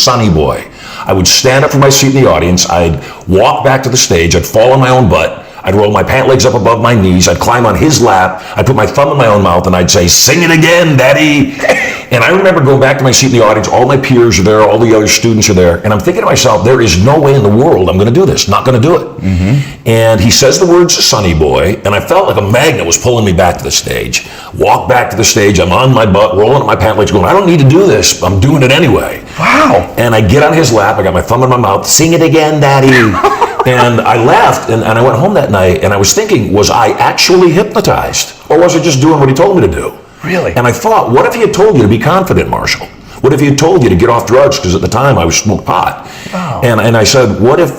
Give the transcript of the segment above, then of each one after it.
Sonny Boy. I would stand up from my seat in the audience, I'd walk back to the stage, I'd fall on my own butt, I'd roll my pant legs up above my knees, I'd climb on his lap, I'd put my thumb in my own mouth, and I'd say, "Sing it again, Daddy." And I remember going back to my seat in the audience, all my peers are there, all the other students are there, and I'm thinking to myself, there is no way in the world I'm going to do this, not going to do it. And he says the words "Sonny Boy," and I felt like a magnet was pulling me back to the stage. Walk back to the stage, I'm on my butt, rolling up my pant legs, going, I don't need to do this, I'm doing it anyway. Wow. And I get on his lap, I got my thumb in my mouth, "Sing it again, Daddy." And I left, and I went home that night, and I was thinking, was I actually hypnotized? Or was I just doing what he told me to do? Really? And I thought, what if he had told you to be confident, Marshall? What if he had told you to get off drugs? Because at the time I was smoked pot. Wow. And I said, what if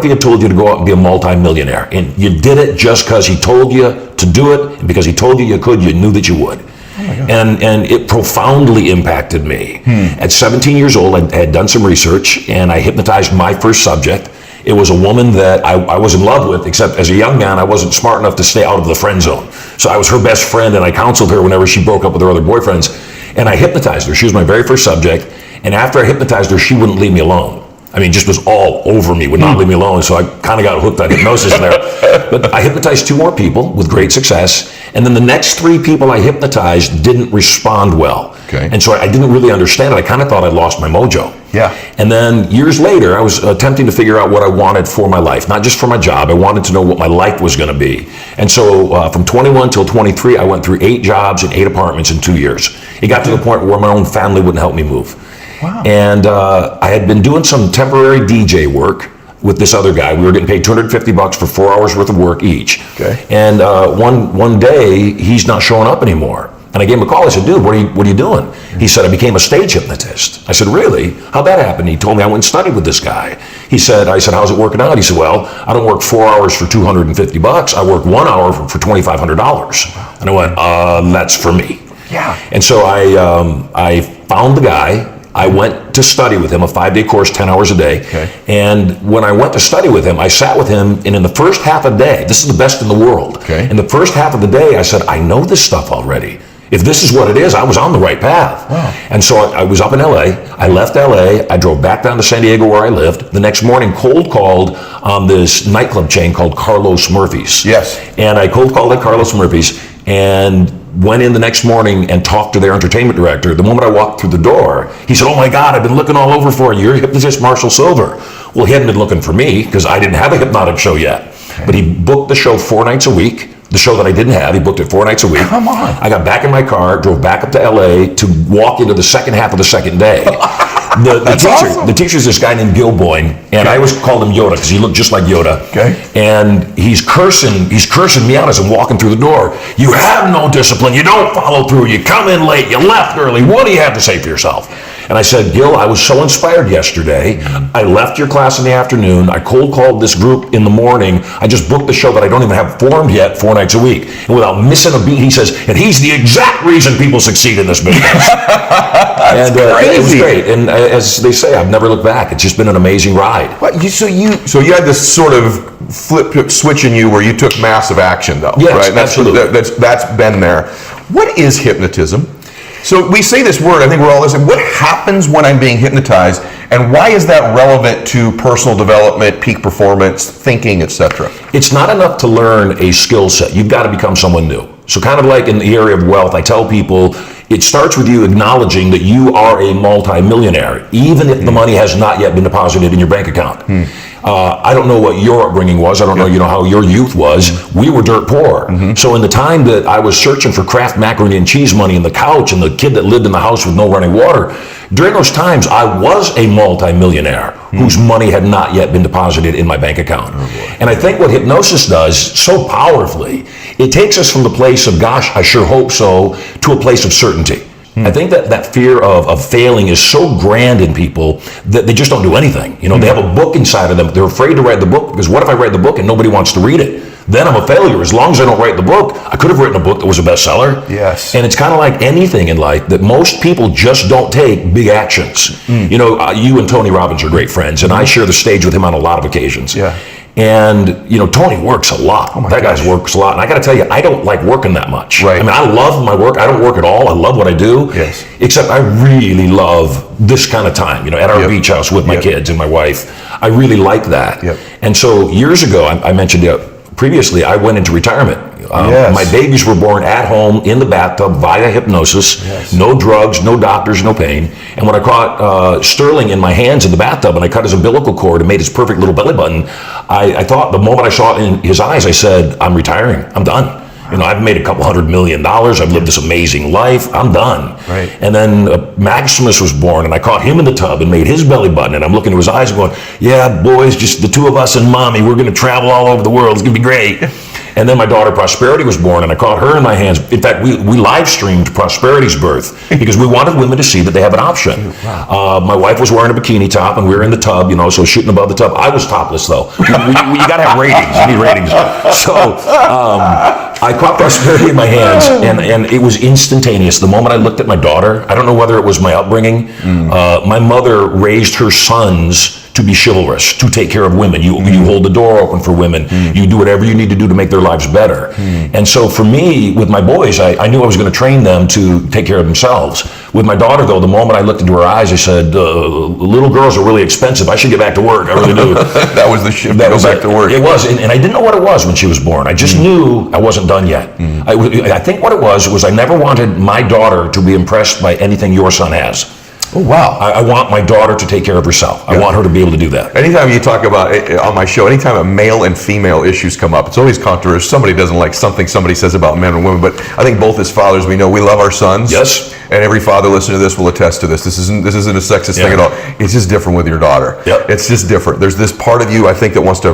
he had told you to go out and be a multi-millionaire? And you did it just because he told you to do it, and because he told you you could, you knew that you would. And it profoundly impacted me. At 17 years old, I had done some research, and I hypnotized my first subject. It was a woman that I was in love with, except as a young man, I wasn't smart enough to stay out of the friend zone. So I was her best friend, and I counseled her whenever she broke up with her other boyfriends. And I hypnotized her. She was my very first subject. And after I hypnotized her, she wouldn't leave me alone. I mean, just was all over me, would not leave me alone. So I kind of got hooked on hypnosis there. But I hypnotized 2 more people with great success. And then the next 3 people I hypnotized didn't respond well. Okay. And so I didn't really understand it. I kind of thought I'd lost my mojo. Yeah. And then years later, I was attempting to figure out what I wanted for my life, not just for my job. I wanted to know what my life was going to be. And so from 21 till 23, I went through 8 jobs and 8 apartments in 2 years. It got to the point where my own family wouldn't help me move. Wow. And I had been doing some temporary DJ work with this other guy. We were getting paid $250 for 4 hours worth of work each. Okay. And one day, he's not showing up anymore. And I gave him a call. I said, "Dude, what are you doing?" He said, "I became a stage hypnotist." I said, "Really? How'd that happen?" He told me, "I went and studied with this guy." I said, "How's it working out?" He said, "Well, I don't work 4 hours for $250. I work 1 hour for $2,500. And I went, "That's for me." Yeah. And so I found the guy. I went to study with him, a 5-day course, 10 hours a day. Okay. And when I went to study with him, I sat with him, and in the first half a day, this is the best in the world. Okay. In the first half of the day, I said, I know this stuff already. If this is what it is, I was on the right path. Wow. And so I was up in LA. I left LA. I drove back down to San Diego where I lived. The next morning, cold called on this nightclub chain called Carlos Murphy's. Yes. And I cold called at Carlos Murphy's and went in the next morning and talked to their entertainment director. The moment I walked through the door, he said, "Oh my God, I've been looking all over for you. You're hypnotist Marshall Silver." Well, he hadn't been looking for me because I didn't have a hypnotic show yet. Okay. But he booked the show 4 nights a week. The show that I didn't have, he booked it 4 nights a week. Come on. I got back in my car, drove back up to LA to walk into the second half of the second day. The teacher's this guy named Gil Boyne, and I always called him Yoda because he looked just like Yoda. Okay. And he's cursing me out as I'm walking through the door. "You have no discipline. You don't follow through. You come in late. You left early. What do you have to say for yourself?" And I said, "Gil, I was so inspired yesterday. I left your class in the afternoon. I cold called this group in the morning. I just booked the show that I don't even have formed yet 4 nights a week." And without missing a beat, he says, "And he's the exact reason people succeed in this business." And it was great. And as they say, I've never looked back. It's just been an amazing ride. So you had this sort of flip switch in you where you took massive action, though. Yes, right? absolutely. That's been there. What is hypnotism? So we say this word, I think we're all listening. What happens when I'm being hypnotized, and why is that relevant to personal development, peak performance, thinking, etc.? It's not enough to learn a skill set. You've got to become someone new. So kind of like in the area of wealth, I tell people, it starts with you acknowledging that you are a multi-millionaire, even if the money has not yet been deposited in your bank account. I don't know what your upbringing was. I don't know, how your youth was. We were dirt poor. So in the time that I was searching for Kraft macaroni and cheese money in the couch and the kid that lived in the house with no running water, during those times, I was a multi-millionaire whose money had not yet been deposited in my bank account. And I think what hypnosis does so powerfully, it takes us from the place of, gosh, I sure hope so, to a place of certainty. I think that fear of failing is so grand in people that they just don't do anything. They have a book inside of them. They're afraid to write the book because what if I write the book and nobody wants to read it? Then I'm a failure. As long as I don't write the book, I could have written a book that was a bestseller. Yes. And it's kind of like anything in life that most people just don't take big actions. You and Tony Robbins are great friends, and I share the stage with him on a lot of occasions. Yeah. And, Tony works a lot. That guy works a lot. And I got to tell you, I don't like working that much. Right. I mean, I love my work. I don't work at all. I love what I do. Yes. Except I really love this kind of time, at our beach house with my kids and my wife. I really like that. Yep. And so years ago, I mentioned previously, I went into retirement. My babies were born at home in the bathtub via hypnosis. Yes. No drugs, no doctors, no pain. And when I caught Sterling in my hands in the bathtub and I cut his umbilical cord and made his perfect little belly button, I thought the moment I saw it in his eyes, I said, I'm retiring. I'm done. I've made a couple $100 million. I've lived this amazing life. I'm done. Right. And then Maximus was born, and I caught him in the tub and made his belly button. And I'm looking into his eyes and going, yeah, boys, just the two of us and mommy. We're going to travel all over the world. It's going to be great. And then my daughter Prosperity was born, and I caught her in my hands. In fact, we live streamed Prosperity's birth because we wanted women to see that they have an option. Wow. My wife was wearing a bikini top, and we were in the tub, so shooting above the tub. I was topless, though. You got to have ratings. You need ratings. So I caught Prosperity in my hands, and it was instantaneous. The moment I looked at my daughter, I don't know whether it was my upbringing. My mother raised her sons to be chivalrous, to take care of women. You hold the door open for women. You do whatever you need to do to make their lives better. And so for me, with my boys, I knew I was going to train them to take care of themselves. With my daughter, though, the moment I looked into her eyes, I said, little girls are really expensive. I should get back to work. I really do. That was the shift, go back to work. It was, and I didn't know what it was when she was born. I just knew I wasn't done yet. I think what it was I never wanted my daughter to be impressed by anything your son has. Oh, wow. I want my daughter to take care of herself. I want her to be able to do that. Anytime you talk about, on my show, anytime a male and female issues come up, it's always controversial. Somebody doesn't like something somebody says about men and women, but I think both as fathers, we know we love our sons. Yes. And every father listening to this will attest to this. This isn't a sexist thing at all. It's just different with your daughter. Yep. It's just different. There's this part of you, I think, that wants to,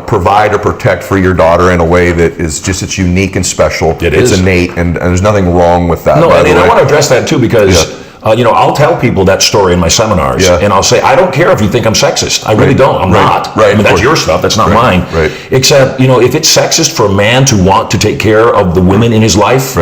provide or protect for your daughter in a way that is just, it's unique and special. It's innate, and there's nothing wrong with that. No, and I want to address that too, because I'll tell people that story in my seminars, and I'll say, I don't care if you think I'm sexist. I really don't. I'm not. Right. I mean, that's your stuff. That's not mine. Right. Except, if it's sexist for a man to want to take care of the women in his life,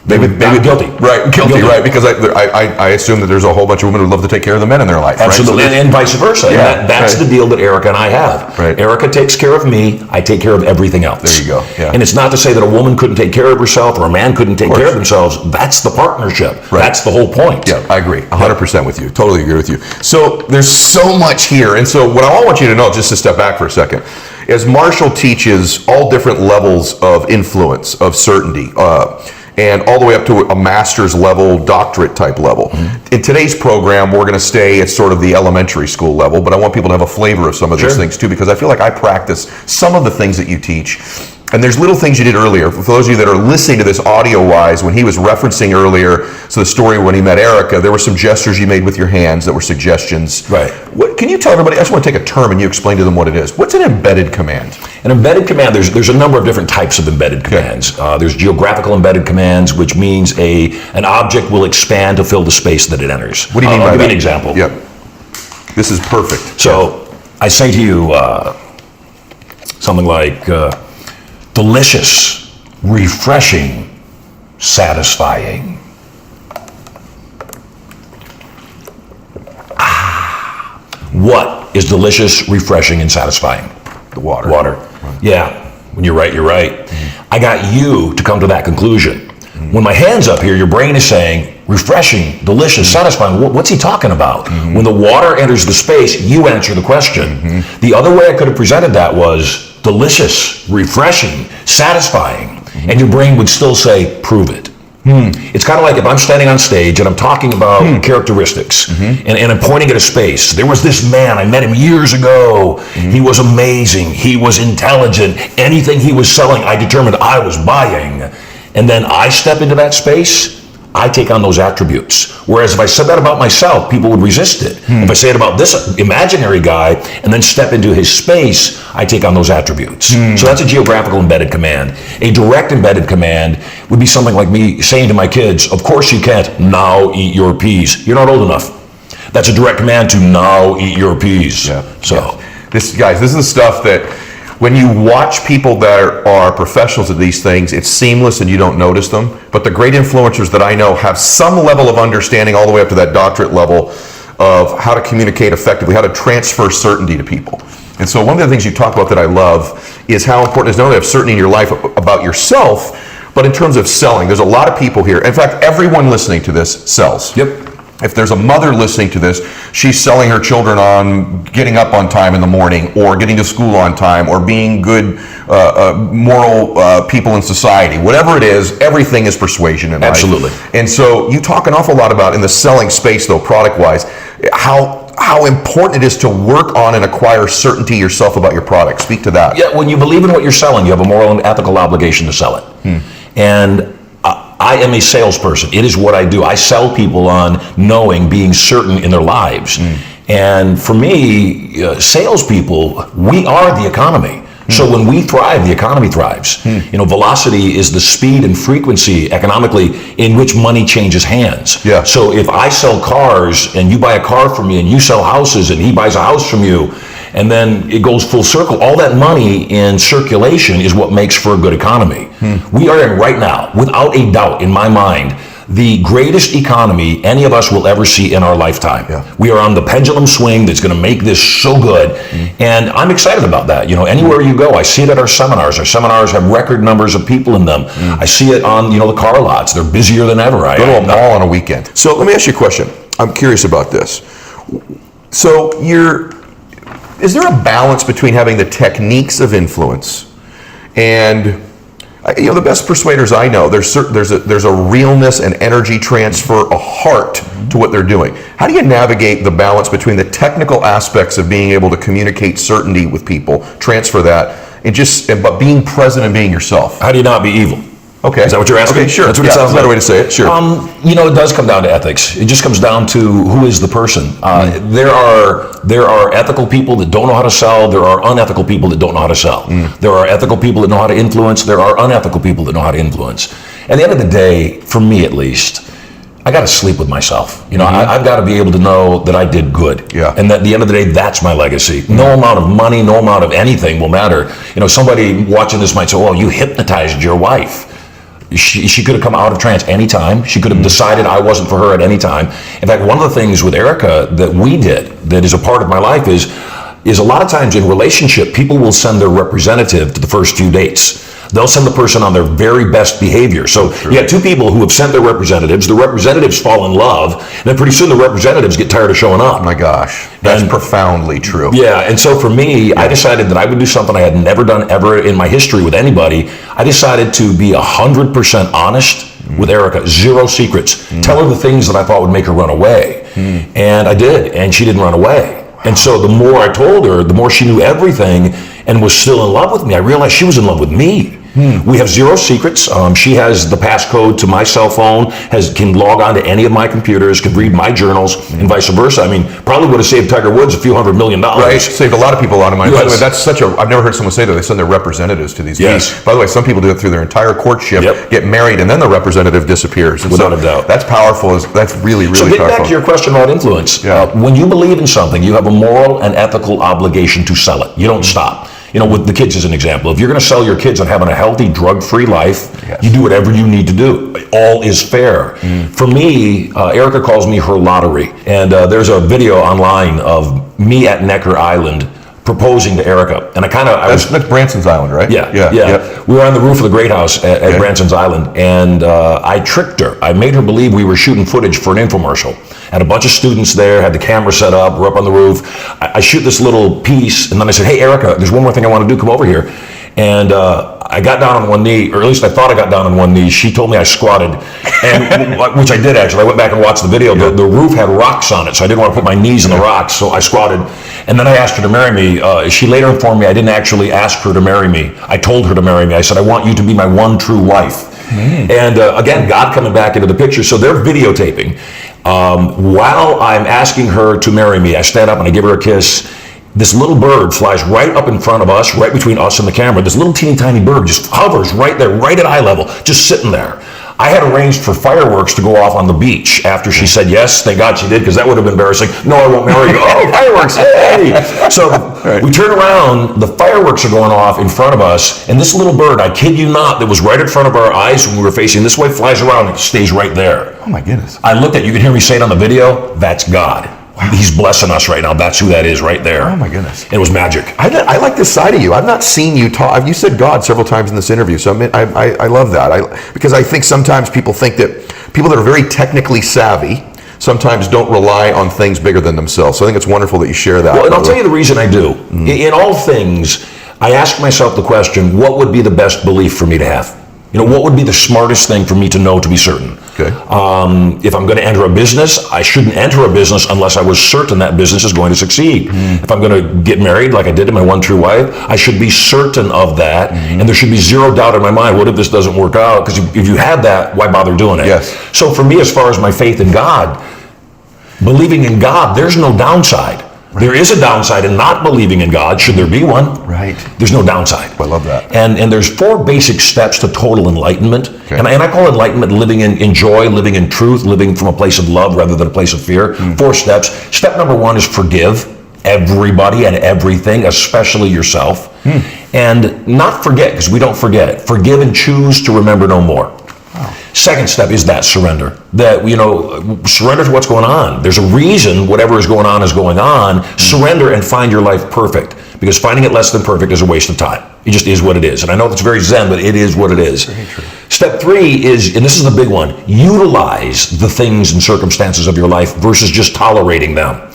maybe guilty. Right, guilty, right, because I assume that there's a whole bunch of women who love to take care of the men in their life. Absolutely, right? and vice versa. Yeah, that's the deal that Erica and I have. Right. Erica takes care of me, I take care of everything else. There you go, yeah. And it's not to say that a woman couldn't take care of herself or a man couldn't take care of themselves. That's the partnership. Right. That's the whole point. Yeah, I agree, 100% with you, totally agree with you. So there's so much here, and so what I want you to know, just to step back for a second, is Marshall teaches all different levels of influence, of certainty, and all the way up to a master's level, doctorate type level. In today's program, we're going to stay at sort of the elementary school level, but I want people to have a flavor of some of these things too, because I feel like I practice some of the things that you teach. And there's little things you did earlier. For those of you that are listening to this audio-wise, when he was referencing earlier, so the story when he met Erica, there were some gestures you made with your hands that were suggestions. Right. What can you tell everybody? I just want to take a term and you explain to them what it is. What's an embedded command? An embedded command, there's a number of different types of embedded commands. There's geographical embedded commands, which means an object will expand to fill the space that it enters. What do you mean by that? I'll give you an example. Yep. This is perfect. So I say to you something like, delicious, refreshing, satisfying. What is delicious, refreshing, and satisfying? The water. Water. Right. Yeah. When you're right, you're right. I got you to come to that conclusion. When my hand's up here, your brain is saying, refreshing, delicious, satisfying. What's he talking about? When the water enters the space, you answer the question. The other way I could have presented that was delicious, refreshing, satisfying. And your brain would still say, prove it. It's kind of like if I'm standing on stage and I'm talking about characteristics and I'm pointing at a space. There was this man, I met him years ago. He was amazing. He was intelligent. Anything he was selling, I determined I was buying. And then I step into that space, I take on those attributes. Whereas if I said that about myself, people would resist it. If I say it about this imaginary guy and then step into his space, I take on those attributes. So that's a geographical embedded command. A direct embedded command would be something like me saying to my kids, of course you can't now eat your peas. You're not old enough. That's a direct command to now eat your peas. Yeah. So, this is the stuff that when you watch people that are professionals at these things, it's seamless and you don't notice them. But the great influencers that I know have some level of understanding all the way up to that doctorate level of how to communicate effectively, how to transfer certainty to people. And so one of the things you talk about that I love is how important it is not only to have certainty in your life about yourself, but in terms of selling. There's a lot of people here. In fact, everyone listening to this sells. Yep. If there's a mother listening to this, she's selling her children on getting up on time in the morning, or getting to school on time, or being good, moral people in society. Whatever it is, everything is persuasion in life. Absolutely. And so you talk an awful lot about, in the selling space though, product-wise, how important it is to work on and acquire certainty yourself about your product. Speak to that. Yeah, when you believe in what you're selling, you have a moral and ethical obligation to sell it. And I am a salesperson. It is what I do. I sell people on knowing, being certain in their lives. And for me, salespeople, we are the economy. So when we thrive, the economy thrives. You know, velocity is the speed and frequency economically in which money changes hands. Yeah. So if I sell cars and you buy a car from me, and you sell houses and he buys a house from you, and then it goes full circle, all that money in circulation is what makes for a good economy. We are in right now, without a doubt in my mind, the greatest economy any of us will ever see in our lifetime. Yeah. We are on the pendulum swing that's going to make this so good, and I'm excited about that. You know, anywhere you go, I see it at our seminars. Our seminars have record numbers of people in them. I see it on, you know, the car lots. They're busier than ever. Go to a mall on a weekend. So let me ask you a question. I'm curious about this. So is there a balance between having the techniques of influence and, you know, the best persuaders I know, there's a realness and energy transfer, a heart to what they're doing. How do you navigate the balance between the technical aspects of being able to communicate certainty with people, transfer that, but being present and being yourself? How do you not be evil? Okay. Is that what you're asking? Okay, sure. That's what it sounds like. That's a better like. way to say it. Sure. You know, it does come down to ethics. It just comes down to who is the person. There are ethical people that don't know how to sell. There are unethical people that don't know how to sell. There are ethical people that know how to influence. There are unethical people that know how to influence. At the end of the day, for me at least, I got to sleep with myself. You know, I've got to be able to know that I did good. Yeah. And at the end of the day, that's my legacy. No amount of money, no amount of anything will matter. You know, somebody watching this might say, "Oh, you hypnotized your wife." She could have come out of trance anytime. She could have decided I wasn't for her at any time. In fact, one of the things with Erica that we did that is a part of my life is a lot of times in relationship, people will send their representative to the first few dates. They'll send the person on their very best behavior. So you got two people who have sent their representatives. The representatives fall in love, and then pretty soon the representatives get tired of showing up. Oh my gosh, that's profoundly true. Yeah, and so for me, I decided that I would do something I had never done ever in my history with anybody. I decided to be 100% honest with Erica, zero secrets. Tell her the things that I thought would make her run away. And I did, and she didn't run away. And so the more I told her, the more she knew everything and was still in love with me. I realized she was in love with me. We have zero secrets. She has the passcode to my cell phone, can log on to any of my computers, can read my journals, and vice versa. I mean, probably would have saved Tiger Woods a few $100 million. Right, saved a lot of people a lot of money. Yes. By the way, I've never heard someone say that they send their representatives to these Yes. meetings. By the way, some people do it through their entire courtship, get married, and then the representative disappears. And Without a doubt. That's powerful. That's really, really So getting powerful. back to your question about influence, when you believe in something, you have a moral and ethical obligation to sell it. You don't stop. You know, with the kids as an example, if you're going to sell your kids on having a healthy, drug-free life, you do whatever you need to do. All is fair. For me, Erica calls me her lottery. And there's a video online of me at Necker Island proposing to Erica. And That's Branson's Island, right? Yeah. We were on the roof of the Great House at Branson's Island, and I tricked her. I made her believe we were shooting footage for an infomercial. Had a bunch of students there, had the camera set up, we're up on the roof. I shoot this little piece, and then I said, "Hey, Erica, there's one more thing I want to do, come over here." And I got down on one knee, or at least I thought I got down on one knee. She told me I squatted, and which I did actually. I went back and watched the video. The roof had rocks on it, so I didn't want to put my knees in the rocks, so I squatted. And then I asked her to marry me. She later informed me I didn't actually ask her to marry me. I told her to marry me. I said, "I want you to be my one true wife." And again, God coming back into the picture. So they're videotaping. While I'm asking her to marry me, I stand up and I give her a kiss. This little bird flies right up in front of us, right between us and the camera. This little teeny tiny bird just hovers right there, right at eye level, just sitting there. I had arranged for fireworks to go off on the beach after she said yes. Thank God she did, because that would have been embarrassing. "No, I won't marry you." "Oh, fireworks, hey!" So we turn around, the fireworks are going off in front of us, and this little bird, I kid you not, that was right in front of our eyes when we were facing this way, flies around and stays right there. Oh my goodness. I looked at, you can hear me say it on the video, that's God. He's blessing us right now. That's who that is right there. Oh my goodness. It was magic. I like this side of you. I've not seen you talk. You said God several times in this interview, so I love that. Because I think sometimes people think that people that are very technically savvy sometimes don't rely on things bigger than themselves. So I think it's wonderful that you share that. Well, and I'll tell you the reason I do. In all things, I ask myself the question, what would be the best belief for me to have? What would be the smartest thing for me to know to be certain? Okay. If I'm going to enter a business, I shouldn't enter a business unless I was certain that business is going to succeed. If I'm going to get married, like I did to my one true wife, I should be certain of that, and there should be zero doubt in my mind, what if this doesn't work out? Because if you had that, why bother doing it? Yes. So for me, as far as my faith in God, believing in God, there's no downside. There is a downside in not believing in God, should there be one. Right. There's no downside. I love that. And there's 4 basic steps to total enlightenment. Okay. And I call enlightenment living in joy, living in truth, living from a place of love rather than a place of fear. 4 steps. Step number 1 is forgive everybody and everything, especially yourself. And not forget, because we don't forget. Forgive and choose to remember no more. Wow. Second step is that surrender. That, surrender to what's going on. There's a reason whatever is going on. Surrender and find your life perfect. Because finding it less than perfect is a waste of time. It just is what it is. And I know that's very Zen, but it is what it is. Very true. Step 3 is, and this is the big one, utilize the things and circumstances of your life versus just tolerating them.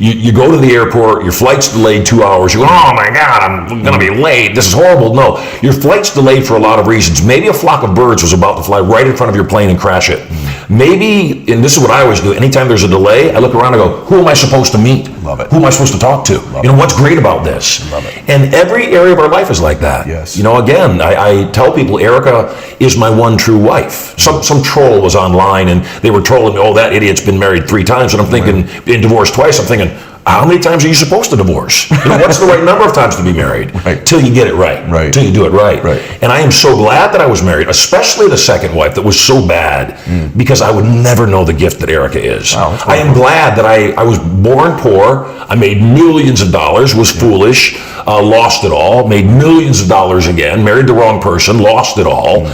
You go to the airport, your flight's delayed 2 hours, you go, oh my God, I'm going to be late, this is horrible. No, your flight's delayed for a lot of reasons. Maybe a flock of birds was about to fly right in front of your plane and crash it. Maybe, and this is what I always do, anytime there's a delay, I look around and go, who am I supposed to meet? Love it. Who am I supposed to talk to? What's great about this? Love it. And every area of our life is like that. Yes. Again, I tell people Erica is my one true wife. Some troll was online and they were trolling me, oh, that idiot's been married 3 times. And I'm thinking, been divorced twice. I'm thinking, how many times are you supposed to divorce? What's the right number of times to be married? Right. Till you get it right. Right. Till you do it right. Right. And I am so glad that I was married, especially the second wife that was so bad, because I would never know the gift that Erica is. Wow, that's I am glad that I was born poor. I made millions of dollars, was foolish, lost it all, made millions of dollars again, married the wrong person, lost it all.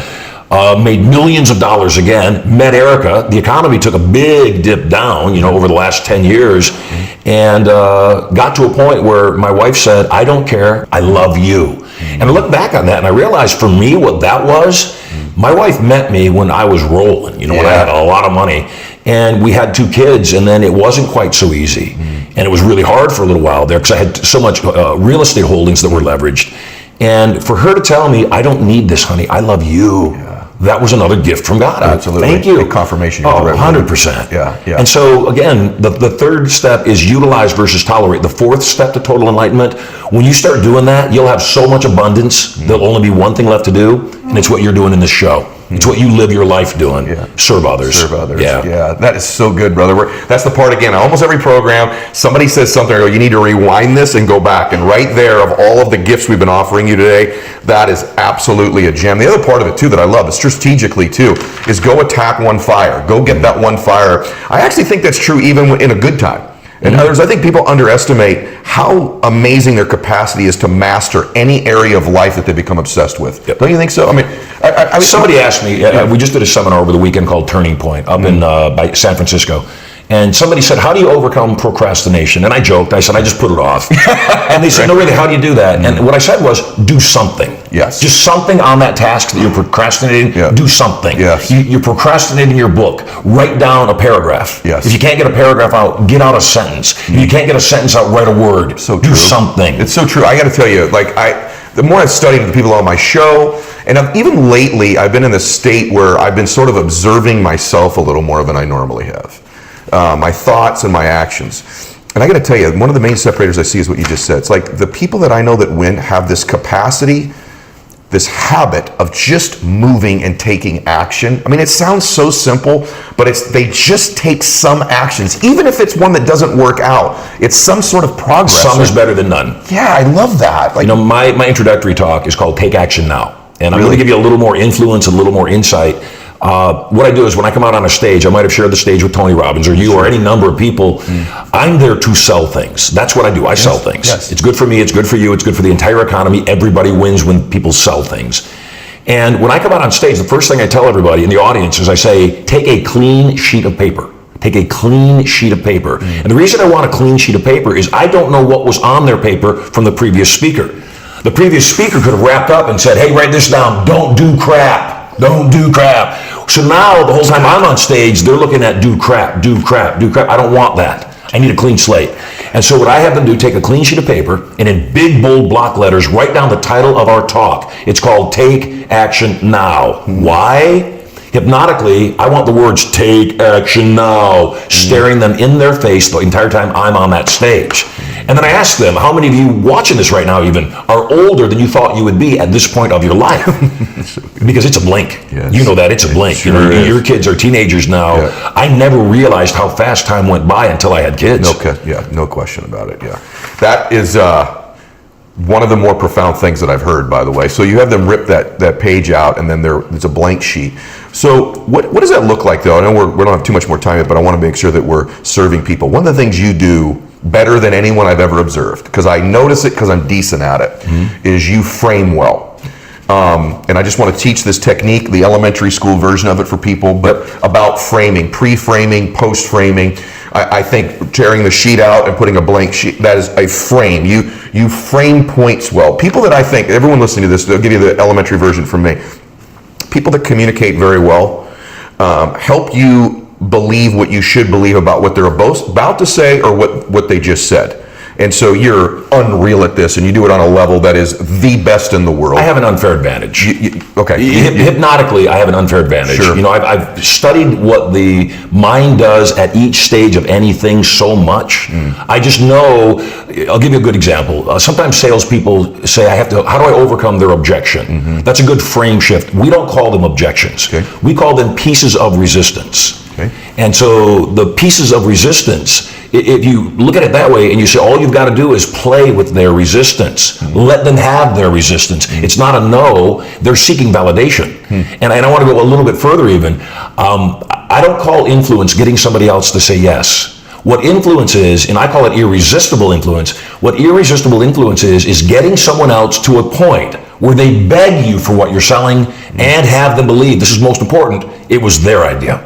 Made millions of dollars again, met Erica. The economy took a big dip down, over the last 10 years, and got to a point where my wife said, I don't care, I love you. And I look back on that and I realized for me what that was, my wife met me when I was rolling, when I had a lot of money. And we had 2 kids, and then it wasn't quite so easy. And it was really hard for a little while there because I had so much real estate holdings that were leveraged. And for her to tell me, I don't need this, honey, I love you. Yeah. That was another gift from God. Absolutely. Thank you. A confirmation. Oh, 100%. Yeah. And so, again, the third step is utilize versus tolerate. The 4th step to total enlightenment, when you start doing that, you'll have so much abundance, there'll only be one thing left to do, and it's what you're doing in this show. It's what you live your life doing. Yeah. Serve others. Serve others. Yeah. That is so good, brother. That's the part, again, almost every program, somebody says something, I go, you need to rewind this and go back. And right there, of all of the gifts we've been offering you today, that is absolutely a gem. The other part of it, too, that I love, is strategically, too, is go attack one fire. Go get that one fire. I actually think that's true even in a good time. And others, I think people underestimate how amazing their capacity is to master any area of life that they become obsessed with. Yep. Don't you think so? I mean, somebody asked me, we just did a seminar over the weekend called Turning Point up in by San Francisco. And somebody said, how do you overcome procrastination? And I joked, I said, I just put it off. And they said, no, really, how do you do that? And what I said was, do something. Yes. Just something on that task that you're procrastinating, do something. Yes. You're procrastinating your book. Write down a paragraph. Yes. If you can't get a paragraph out, get out a sentence. If you can't get a sentence out, write a word. So do true. something. It's so true. I got to tell you, the more I've studied the people on my show, and even lately, I've been in this state where I've been sort of observing myself a little more than I normally have. My thoughts and my actions. And I got to tell you, one of the main separators I see is what you just said. It's like the people that I know that win have this capacity, this habit of just moving and taking action. I mean, it sounds so simple, but they just take some actions. Even if it's one that doesn't work out, it's some sort of progress. Some is better than none. Yeah, I love that. My introductory talk is called Take Action Now. And I'm going to give you a little more influence, a little more insight. What I do is when I come out on a stage, I might have shared the stage with Tony Robbins or you or any number of people. I'm there to sell things. That's what I do. I sell things. Yes. It's good for me. It's good for you. It's good for the entire economy. Everybody wins when people sell things. And when I come out on stage, the first thing I tell everybody in the audience is I say, take a clean sheet of paper. Take a clean sheet of paper. And the reason I want a clean sheet of paper is I don't know what was on their paper from the previous speaker. The previous speaker could have wrapped up and said, hey, write this down, don't do crap, don't do crap. So now the whole time I'm on stage, they're looking at do crap, do crap, do crap. I don't want that. I need a clean slate. And so what I have them do, take a clean sheet of paper and in big, bold block letters, write down the title of our talk. It's called Take Action Now. Why? Hypnotically, I want the words take action now staring them in their face the entire time I'm on that stage. And then I ask them, how many of you watching this right now even are older than you thought you would be at this point of your life? Because it's a blink. Yes. You know that, it's a blink. Sure, you know, is. your kids are teenagers now. Yeah. I never realized how fast time went by until I had kids. No question about it, yeah. That is one of the more profound things that I've heard, by the way. So you have them rip that page out, and then there's a blank sheet. So what does that look like, though? I know we don't have too much more time yet, but I want to make sure that we're serving people. One of the things you do better than anyone I've ever observed, because I notice it because I'm decent at it, is you frame well. And I just want to teach this technique, the elementary school version of it for people, but about framing, pre-framing, post-framing. I think tearing the sheet out and putting a blank sheet, that is a frame. You frame points well. People that I think, everyone listening to this, they'll give you the elementary version from me. People that communicate very well, help you believe what you should believe about what they're about to say or what they just said. And so you're unreal at this, and you do it on a level that is the best in the world. I have an unfair advantage. Okay. Hypnotically, I have an unfair advantage. Sure. You know, I've studied what the mind does at each stage of anything so much. I just know, I'll give you a good example. Sometimes salespeople say, how do I overcome their objection? That's a good frame shift. We don't call them objections. Okay. We call them pieces of resistance. Okay. And so the pieces of resistance, if you look at it that way and you say all you've got to do is play with their resistance, let them have their resistance. It's not a no, they're seeking validation. And I want to go a little bit further even. I don't call influence getting somebody else to say yes. What influence is, and I call it irresistible influence, what irresistible influence is getting someone else to a point where they beg you for what you're selling and have them believe, this is most important, it was their idea.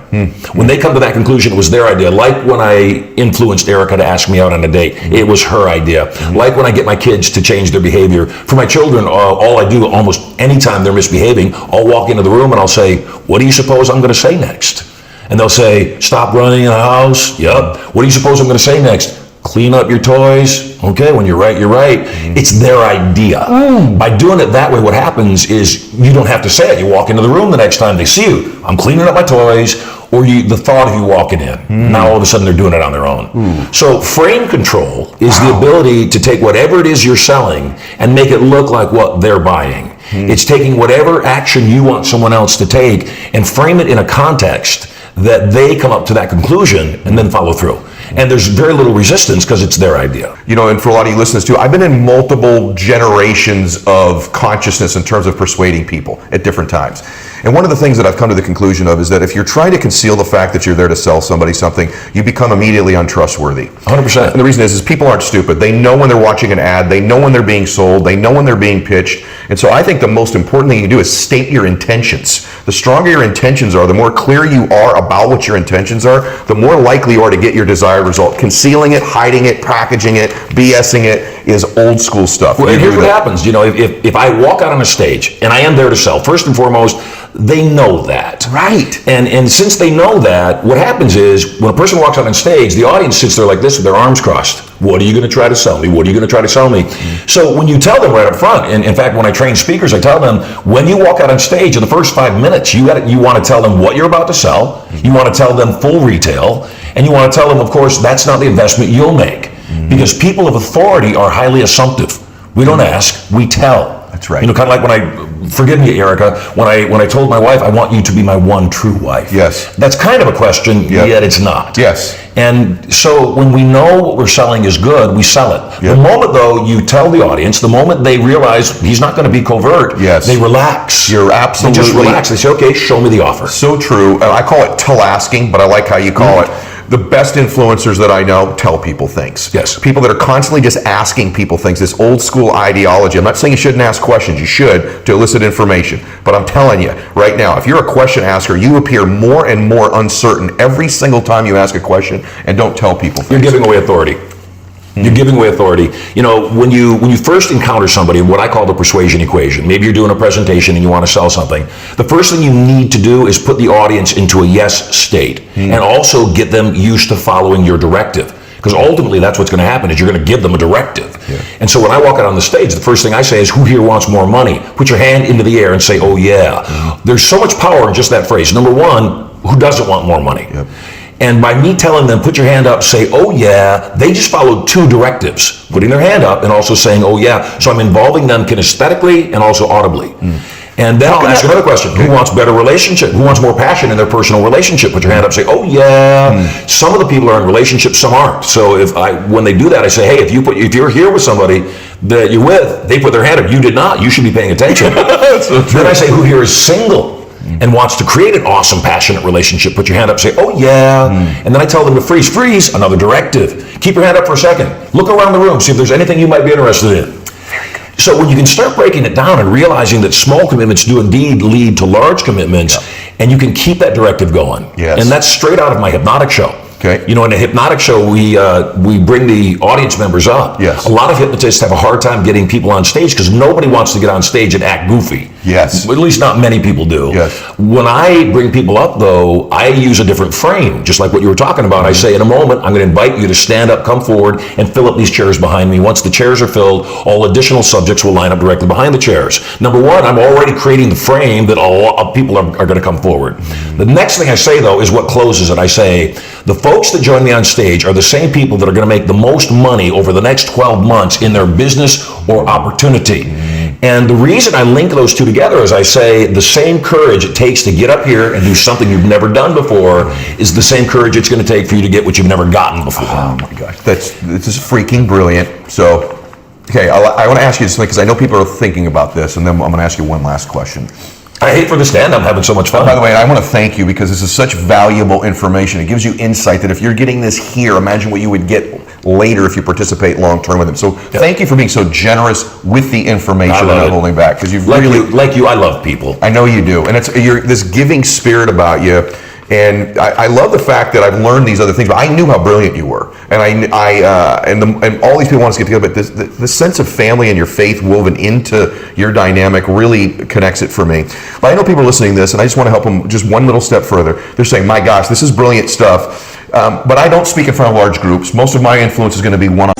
When they come to that conclusion, it was their idea. Like when I influenced Erica to ask me out on a date, it was her idea. Like when I get my kids to change their behavior. For my children, all I do almost anytime they're misbehaving, I'll walk into the room and I'll say, what do you suppose I'm gonna say next? And they'll say, stop running in the house. Yep. What do you suppose I'm gonna say next? Clean up your toys. Okay, when you're right, you're right. It's their idea. By doing it that way, what happens is you don't have to say it. You walk into the room the next time they see you. I'm cleaning up my toys, or the thought of you walking in. Now all of a sudden they're doing it on their own. So frame control is the ability to take whatever it is you're selling and make it look like what they're buying. It's taking whatever action you want someone else to take and frame it in a context that they come up to that conclusion and then follow through. And there's very little resistance because it's their idea. You know, and for a lot of you listeners too, I've been in multiple generations of consciousness in terms of persuading people at different times. And one of the things that I've come to the conclusion of is that if you're trying to conceal the fact that you're there to sell somebody something, you become immediately untrustworthy. 100%. And the reason is people aren't stupid. They know when they're watching an ad, they know when they're being sold, they know when they're being pitched. And so I think the most important thing you can do is state your intentions. The stronger your intentions are, the more clear you are about what your intentions are, the more likely you are to get your desired result. Concealing it, hiding it, packaging it, BSing it is old school stuff. Well, and here's what happens. You know, if I walk out on a stage and I am there to sell, first and foremost, they know that. Right. And since they know that, what happens is when a person walks out on stage, the audience sits there like this with their arms crossed. What are you going to try to sell me? What are you going to try to sell me? So when you tell them right up front, and in fact, when I train speakers, I tell them, when you walk out on stage in the first 5 minutes, you want to tell them what you're about to sell. You want to tell them full retail. And you want to tell them, of course, that's not the investment you'll make. Because people of authority are highly assumptive. We don't ask, we tell. That's right. You know, kind of like forgive me, Erica, when I told my wife, I want you to be my one true wife. Yes. That's kind of a question, yet it's not. Yes. And so when we know what we're selling is good, we sell it. Yep. The moment, though, you tell the audience, the moment they realize he's not going to be covert, they relax. You're absolutely. They just relax. They say, okay, show me the offer. So true. I call it tell asking, but I like how you call it. the best influencers that I know tell people things. Yes. People that are constantly just asking people things, this old school ideology. I'm not saying you shouldn't ask questions, you should, to elicit information. But I'm telling you, right now, if you're a question asker, you appear more and more uncertain every single time you ask a question and don't tell people things. You're giving away authority. You're giving away authority. You know, when you first encounter somebody, what I call the persuasion equation, maybe you're doing a presentation and you want to sell something, the first thing you need to do is put the audience into a yes state and also get them used to following your directive. Because ultimately that's what's going to happen is you're going to give them a directive. Yeah. And so when I walk out on the stage, the first thing I say is, who here wants more money? Put your hand into the air and say, oh yeah. There's so much power in just that phrase. Number one, who doesn't want more money? Yep. And by me telling them, put your hand up, say, oh yeah, they just followed two directives, putting their hand up and also saying, oh yeah. So I'm involving them kinesthetically and also audibly. And then I'll ask another question. Who wants better relationship? Who wants more passion in their personal relationship? Put your hand up, say, oh yeah. Some of the people are in relationships, some aren't. So when they do that, I say, hey, if you're here with somebody that you're with, they put their hand up, you did not, you should be paying attention. So then I say, who here is single and wants to create an awesome, passionate relationship? Put your hand up, say, oh yeah. And then I tell them to freeze, another directive. Keep your hand up for a second. Look around the room, see if there's anything you might be interested in. So when you can start breaking it down and realizing that small commitments do indeed lead to large commitments, and you can keep that directive going. Yes. And that's straight out of my hypnotic show. Okay. You know, in a hypnotic show, we bring the audience members up. Yes. A lot of hypnotists have a hard time getting people on stage because nobody wants to get on stage and act goofy. Yes. At least not many people do. Yes. When I bring people up, though, I use a different frame, just like what you were talking about. I say, in a moment, I'm going to invite you to stand up, come forward, and fill up these chairs behind me. Once the chairs are filled, all additional subjects will line up directly behind the chairs. Number one, I'm already creating the frame that a lot of people are going to come forward. The next thing I say, though, is what closes it. I say, the folks that join me on stage are the same people that are going to make the most money over the next 12 months in their business or opportunity. And the reason I link those two together is I say the same courage it takes to get up here and do something you've never done before is the same courage it's going to take for you to get what you've never gotten before. Oh my gosh, this is freaking brilliant. So, okay, I want to ask you something because I know people are thinking about this, and then I'm going to ask you one last question. I hate for the stand. I'm having so much fun. By the way, I want to thank you because this is such valuable information. It gives you insight that if you're getting this here, imagine what you would get later if you participate long term with them. So thank you for being so generous with the information and not holding back, because you've like you, I love people. I know you do, and you're this giving spirit about you. And I love the fact that I've learned these other things, but I knew how brilliant you were, and and all these people want us to get together. But the sense of family and your faith woven into your dynamic really connects it for me. But I know people are listening to this, and I just want to help them just one little step further. They're saying, "My gosh, this is brilliant stuff," but I don't speak in front of large groups. Most of my influence is going to be one-on-one.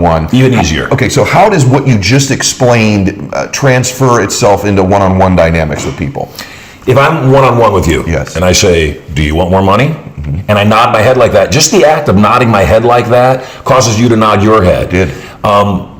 One. Even easier. Okay, so how does what you just explained transfer itself into one-on-one dynamics with people? If I'm one-on-one with you, yes, and I say, do you want more money? And I nod my head like that, just the act of nodding my head like that causes you to nod your head.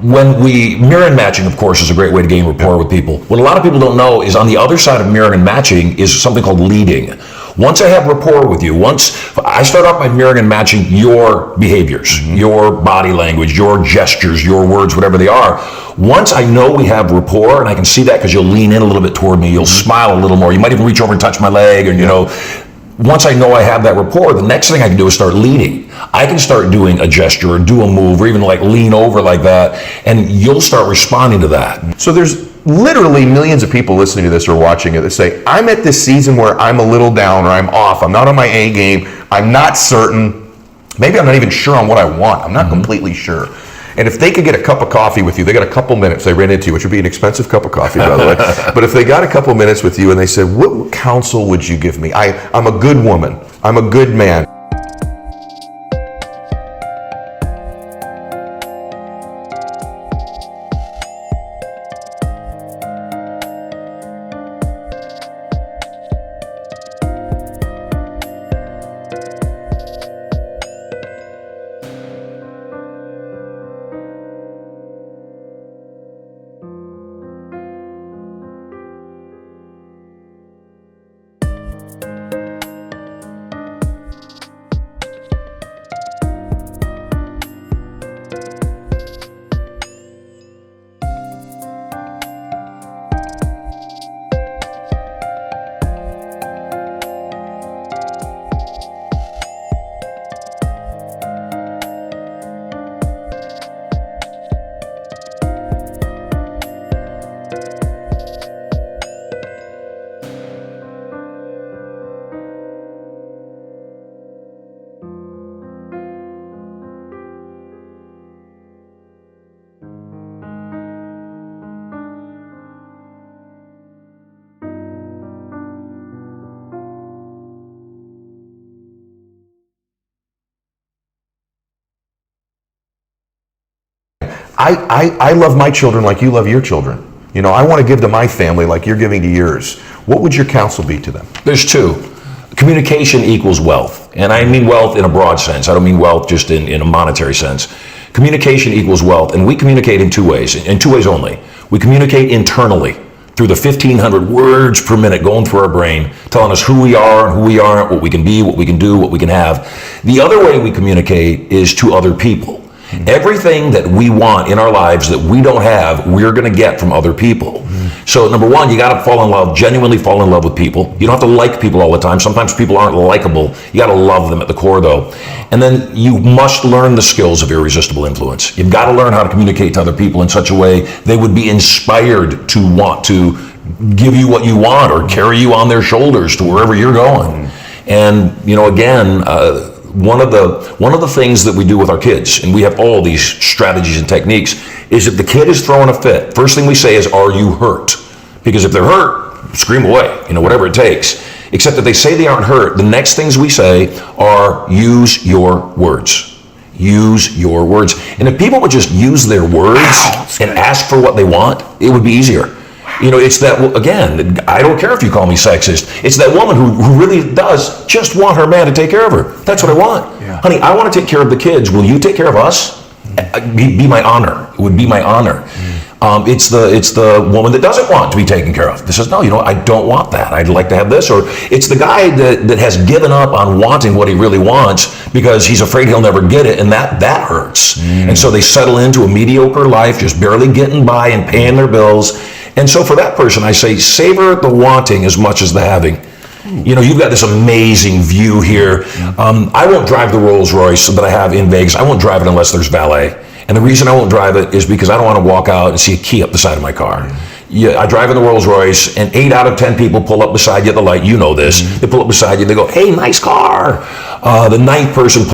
When mirror and matching, of course, is a great way to gain rapport with people. What a lot of people don't know is on the other side of mirror and matching is something called leading. Once I have rapport with you, once I start off by mirroring and matching your behaviors, your body language, your gestures, your words, whatever they are, once I know we have rapport, and I can see that because you'll lean in a little bit toward me, you'll smile a little more, you might even reach over and touch my leg, and once I know I have that rapport, the next thing I can do is start leading. I can start doing a gesture or do a move or even like lean over like that, and you'll start responding to that. So there's literally millions of people listening to this or watching it that say, I'm at this season where I'm a little down or I'm off, I'm not on my A game, I'm not certain, maybe I'm not even sure on what I want, I'm not completely sure. And if they could get a cup of coffee with you, they got a couple minutes they ran into you, which would be an expensive cup of coffee, by the way. But if they got a couple minutes with you and they said, what counsel would you give me? I'm a good woman. I'm a good man. I love my children like you love your children. I want to give to my family like you're giving to yours. What would your counsel be to them? There's two. Communication equals wealth. And I mean wealth in a broad sense. I don't mean wealth just in a monetary sense. Communication equals wealth. And we communicate in two ways only. We communicate internally through the 1,500 words per minute going through our brain, telling us who we are and who we aren't, what we can be, what we can do, what we can have. The other way we communicate is to other people. Everything that we want in our lives that we don't have, we're going to get from other people. So number one, you got to fall in love, genuinely fall in love with people. You don't have to like people all the time. Sometimes people aren't likable. You got to love them at the core though. And then you must learn the skills of irresistible influence. You've got to learn how to communicate to other people in such a way they would be inspired to want to give you what you want or carry you on their shoulders to wherever you're going. And again, one of the things that we do with our kids, and we have all these strategies and techniques, is if the kid is throwing a fit, first thing we say is, are you hurt? Because if they're hurt, scream away, whatever it takes. Except that they say they aren't hurt, the next things we say are, use your words. Use your words. And if people would just use their words and ask for what they want, it would be easier. It's that, again, I don't care if you call me sexist. It's that woman who really does just want her man to take care of her. That's what I want. Yeah. Honey, I want to take care of the kids. Will you take care of us? Be my honor. It would be my honor. It's the woman that doesn't want to be taken care of. That says, no, I don't want that. I'd like to have this. Or it's the guy that has given up on wanting what he really wants because he's afraid he'll never get it, and that hurts. And so they settle into a mediocre life, just barely getting by and paying their bills. And so for that person, I say, savor the wanting as much as the having. You've got this amazing view here. I won't drive the Rolls Royce that I have in Vegas. I won't drive it unless there's valet. And the reason I won't drive it is because I don't want to walk out and see a key up the side of my car. I drive in the Rolls Royce, and 8 out of 10 people pull up beside you at the light. You know this. They pull up beside you. They go, hey, nice car. The 9th person